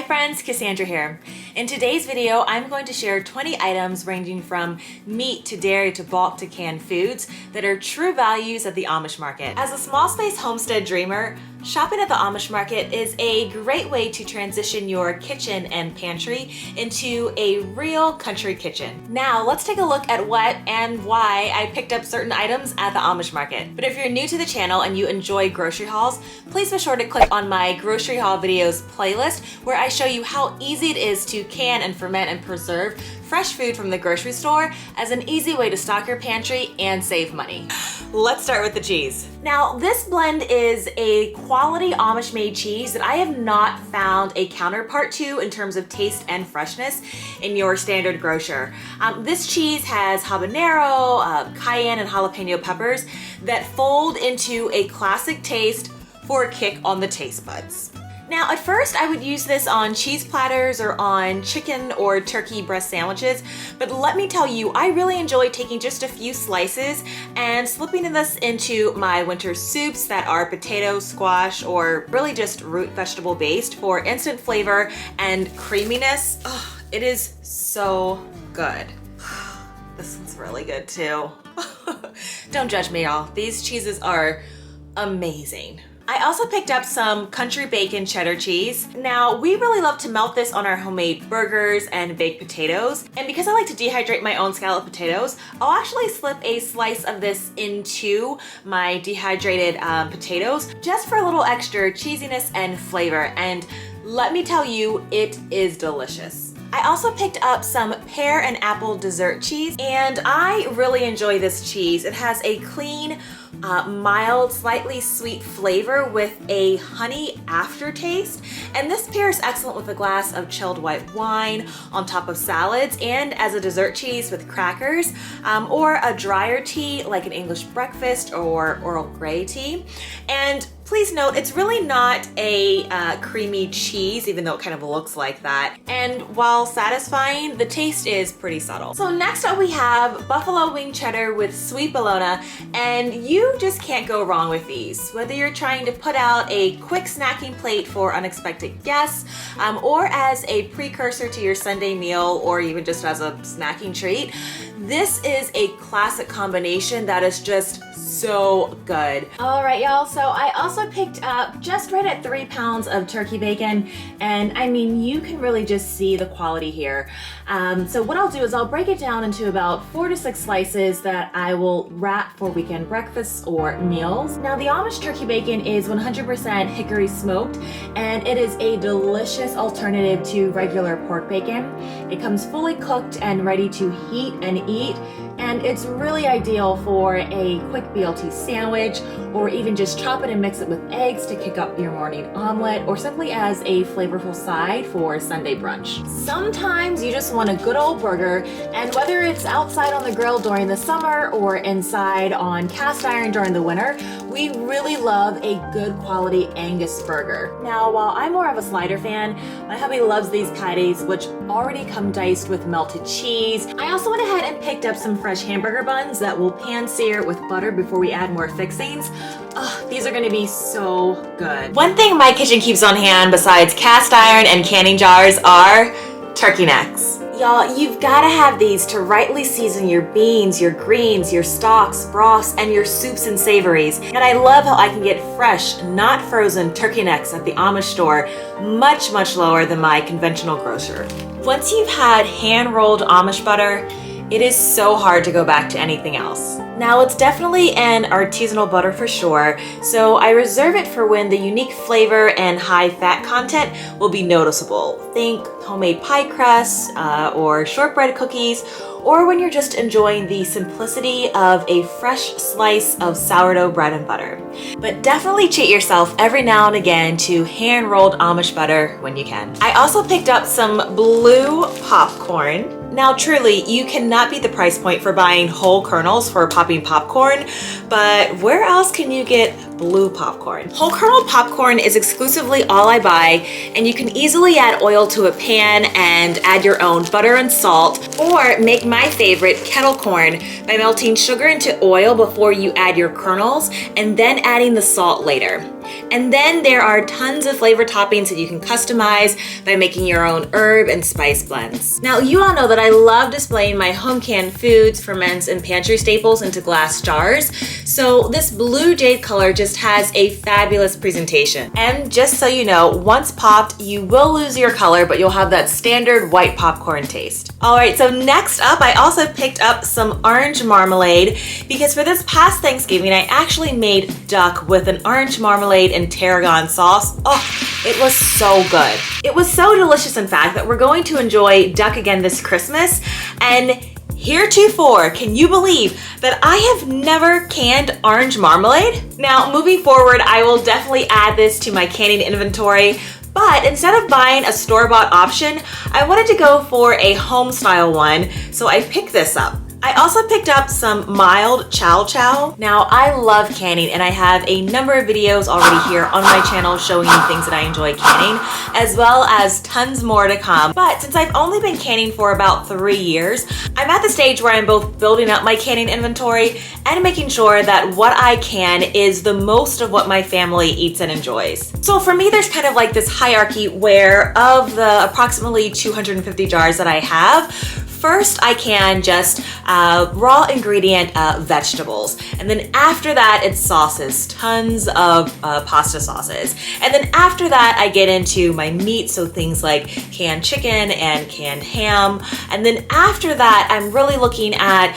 friends, Cassandra here. In today's video, I'm going to share 20 items ranging from meat to dairy to bulk to canned foods that are true values at the Amish market. As a small space homestead dreamer, shopping at the Amish market is a great way to transition your kitchen and pantry into a real country kitchen. Now, let's take a look at what and why I picked up certain items at the Amish market. But if you're new to the channel and you enjoy grocery hauls, please be sure to click on my grocery haul videos playlist where I show you how easy it is to can and ferment and preserve fresh food from the grocery store as an easy way to stock your pantry and save money. Let's start with the cheese. Now, this blend is a quality Amish made cheese that I have not found a counterpart to in terms of taste and freshness in your standard grocer. This cheese has habanero, cayenne, and jalapeno peppers that fold into a classic taste for a kick on the taste buds. Now, at first I would use this on cheese platters or on chicken or turkey breast sandwiches, but let me tell you, I really enjoy taking just a few slices and slipping this into my winter soups that are potato, squash, or really just root vegetable based for instant flavor and creaminess. Oh, it is so good. This one's really good too. Don't judge me, y'all. These cheeses are amazing. I also picked up some country bacon cheddar cheese. Now, we really love to melt this on our homemade burgers and baked potatoes. And because I like to dehydrate my own scalloped potatoes, I'll actually slip a slice of this into my dehydrated potatoes just for a little extra cheesiness and flavor. And let me tell you, it is delicious. I also picked up some pear and apple dessert cheese, and I really enjoy this cheese. It has a clean, mild, slightly sweet flavor with a honey aftertaste, and this pairs excellent with a glass of chilled white wine on top of salads and as a dessert cheese with crackers, or a drier tea like an English breakfast or Earl Grey tea. And please note, it's really not a creamy cheese, even though it kind of looks like that. And while satisfying, the taste is pretty subtle. So next up we have buffalo wing cheddar with sweet bologna, and you just can't go wrong with these. Whether you're trying to put out a quick snacking plate for unexpected guests, or as a precursor to your Sunday meal, or even just as a snacking treat, this is a classic combination that is just so good. All right, y'all, so I also picked up just right at 3 pounds of turkey bacon, and I mean, you can really just see the quality here. So what I'll do is I'll break it down into about 4 to 6 slices that I will wrap for weekend breakfasts or meals. Now, the Amish turkey bacon is 100% hickory smoked, and it is a delicious alternative to regular pork bacon. It comes fully cooked and ready to heat and eat, and it's really ideal for a quick BLT sandwich, or even just chop it and mix it with eggs to kick up your morning omelet, or simply as a flavorful side for Sunday brunch. Sometimes you just want a good old burger, and whether it's outside on the grill during the summer or inside on cast iron during the winter, we really love a good quality Angus burger. Now, while I'm more of a slider fan, my hubby loves these patties, which already come diced with melted cheese. I also went ahead and picked up some fresh hamburger buns that will pan sear with butter before we add more fixings. These are gonna be so good. One thing my kitchen keeps on hand besides cast iron and canning jars are turkey necks. Y'all, you've gotta have these to rightly season your beans, your greens, your stocks, broths, and your soups and savories. And I love how I can get fresh, not frozen turkey necks at the Amish store much, much lower than my conventional grocer. Once you've had hand-rolled Amish butter, it is so hard to go back to anything else. Now, it's definitely an artisanal butter for sure, so I reserve it for when the unique flavor and high fat content will be noticeable. Think homemade pie crusts or shortbread cookies, or when you're just enjoying the simplicity of a fresh slice of sourdough bread and butter. But definitely treat yourself every now and again to hand-rolled Amish butter when you can. I also picked up some blue popcorn. Now truly, you cannot beat the price point for buying whole kernels for popping popcorn, but where else can you get blue popcorn? Whole kernel popcorn is exclusively all I buy, and you can easily add oil to a pan and add your own butter and salt, or make my favorite, kettle corn, by melting sugar into oil before you add your kernels and then adding the salt later. And then there are tons of flavor toppings that you can customize by making your own herb and spice blends. Now, you all know that I love displaying my home canned foods, ferments, and pantry staples into glass jars. So this blue jade color just has a fabulous presentation. And just so you know, once popped, you will lose your color, but you'll have that standard white popcorn taste. All right, so next up, I also picked up some orange marmalade because for this past Thanksgiving, I actually made duck with an orange marmalade and tarragon sauce. Oh, it was so good. It was so delicious, in fact, that we're going to enjoy duck again this Christmas. And heretofore, can you believe that I have never canned orange marmalade? Now, moving forward, I will definitely add this to my canning inventory. But instead of buying a store-bought option, I wanted to go for a home-style one, so I picked this up. I also picked up some mild chow chow. Now, I love canning, and I have a number of videos already here on my channel showing you things that I enjoy canning, as well as tons more to come. But since I've only been canning for about 3 years, I'm at the stage where I'm both building up my canning inventory and making sure that what I can is the most of what my family eats and enjoys. So for me, there's kind of like this hierarchy where of the approximately 250 jars that I have, first, I can just raw ingredient vegetables. And then after that, it's sauces, tons of pasta sauces. And then after that, I get into my meat, so things like canned chicken and canned ham. And then after that, I'm really looking at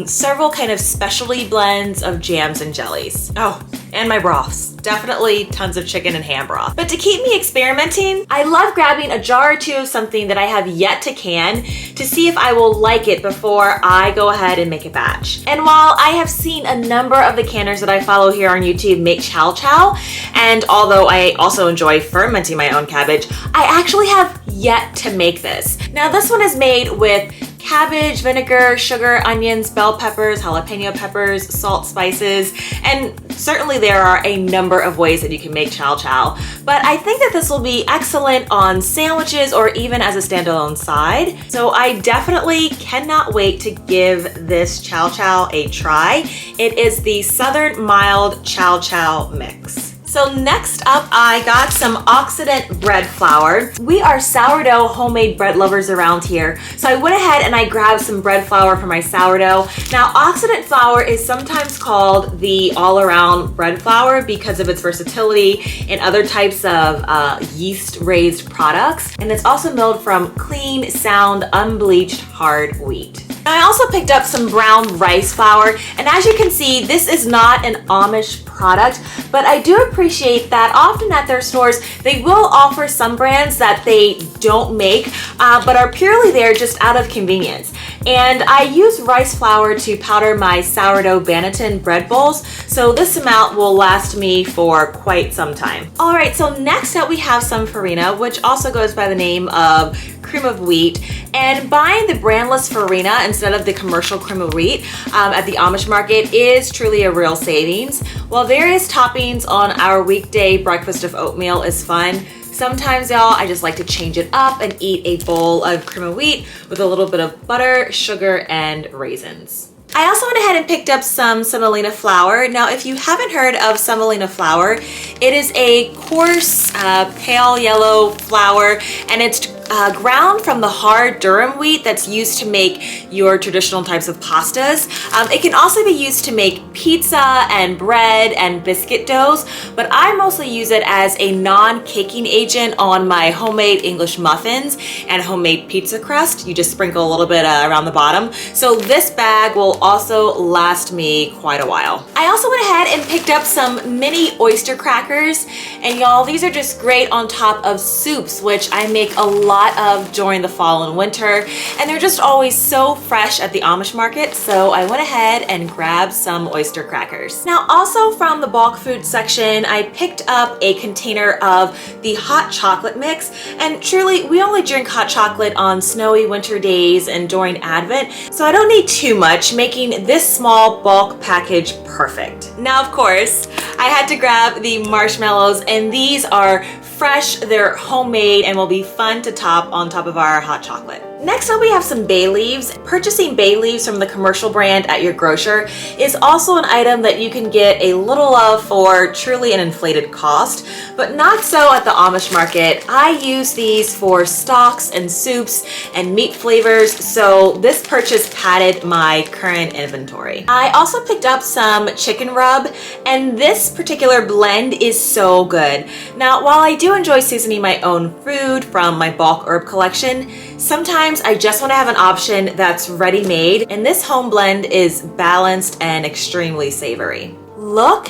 several kind of specialty blends of jams and jellies. Oh, and my broths. Definitely tons of chicken and ham broth. But to keep me experimenting, I love grabbing a jar or two of something that I have yet to can to see if I will like it before I go ahead and make a batch. And while I have seen a number of the canners that I follow here on YouTube make chow chow, and although I also enjoy fermenting my own cabbage, I actually have yet to make this. Now, this one is made with cabbage, vinegar, sugar, onions, bell peppers, jalapeno peppers, salt, spices, and certainly there are a number of ways that you can make chow chow. But I think that this will be excellent on sandwiches or even as a standalone side. So I definitely cannot wait to give this chow chow a try. It is the Southern Mild Chow Chow Mix. So next up, I got some Occident bread flour. We are sourdough homemade bread lovers around here, so I went ahead and I grabbed some bread flour for my sourdough. Now, Occident flour is sometimes called the all-around bread flour because of its versatility in other types of yeast-raised products, and it's also milled from clean, sound, unbleached hard wheat. Now, I also picked up some brown rice flour, and as you can see, this is not an Amish product, but I do appreciate that often at their stores, they will offer some brands that they don't make, but are purely there just out of convenience. And I use rice flour to powder my sourdough Banneton bread bowls, so this amount will last me for quite some time. All right, so next up we have some farina, which also goes by the name of cream of wheat, and buying the brandless farina instead of the commercial cream of wheat at the Amish market is truly a real savings. While various toppings on our weekday breakfast of oatmeal is fun, sometimes, y'all, I just like to change it up and eat a bowl of cream of wheat with a little bit of butter, sugar, and raisins. I also went ahead and picked up some Semolina flour. Now, if you haven't heard of Semolina flour, it is a coarse, pale yellow flour, and it's ground from the hard durum wheat that's used to make your traditional types of pastas. It can also be used to make pizza and bread and biscuit doughs, but I mostly use it as a non-caking agent on my homemade English muffins and homemade pizza crust. You just sprinkle a little bit around the bottom. So this bag will also last me quite a while. I also went ahead and picked up some mini oyster crackers, and y'all, these are just great on top of soups, which I make a lot of during the fall and winter, and they're just always so fresh at the Amish market, so I went ahead and grabbed some oyster crackers. Now, also from the bulk food section, I picked up a container of the hot chocolate mix, and truly, we only drink hot chocolate on snowy winter days and during Advent, so I don't need too much, making this small bulk package perfect. Now, of course, I had to grab the marshmallows, and these are fresh, they're homemade, and will be fun to top on top of our hot chocolate. Next up, we have some bay leaves. Purchasing bay leaves from the commercial brand at your grocer is also an item that you can get a little of for truly an inflated cost, but not so at the Amish market. I use these for stocks and soups and meat flavors, so this purchase padded my current inventory. I also picked up some chicken rub, and this particular blend is so good. Now, while I do enjoy seasoning my own food from my bulk herb collection, sometimes I just want to have an option that's ready-made, and this home blend is balanced and extremely savory. Look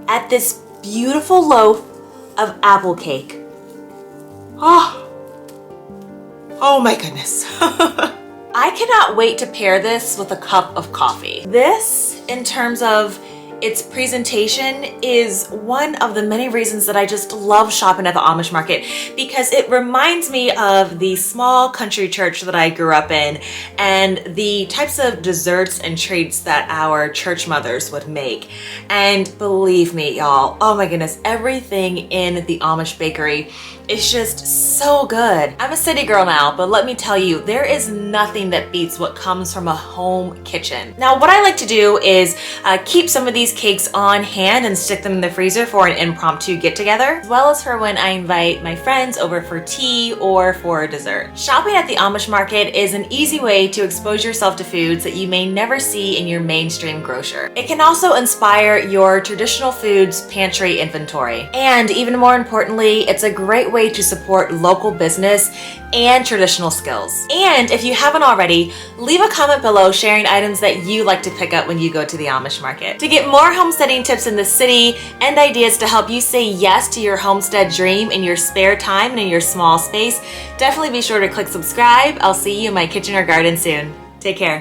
at this beautiful loaf of apple cake. Oh my goodness. I cannot wait to pair this with a cup of coffee. This, in terms of its presentation, is one of the many reasons that I just love shopping at the Amish market, because it reminds me of the small country church that I grew up in and the types of desserts and treats that our church mothers would make. And believe me, y'all, oh my goodness, everything in the Amish bakery is just so good. I'm a city girl now, but let me tell you, there is nothing that beats what comes from a home kitchen. Now, what I like to do is keep some of these cakes on hand and stick them in the freezer for an impromptu get-together, as well as for when I invite my friends over for tea or for a dessert. Shopping at the Amish market is an easy way to expose yourself to foods that you may never see in your mainstream grocer. It can also inspire your traditional foods pantry inventory. And even more importantly, it's a great way to support local business and traditional skills. And if you haven't already, leave a comment below sharing items that you like to pick up when you go to the Amish market. To get more homesteading tips in the city and ideas to help you say yes to your homestead dream in your spare time and in your small space, definitely be sure to click subscribe. I'll see you in my kitchen or garden soon. Take care.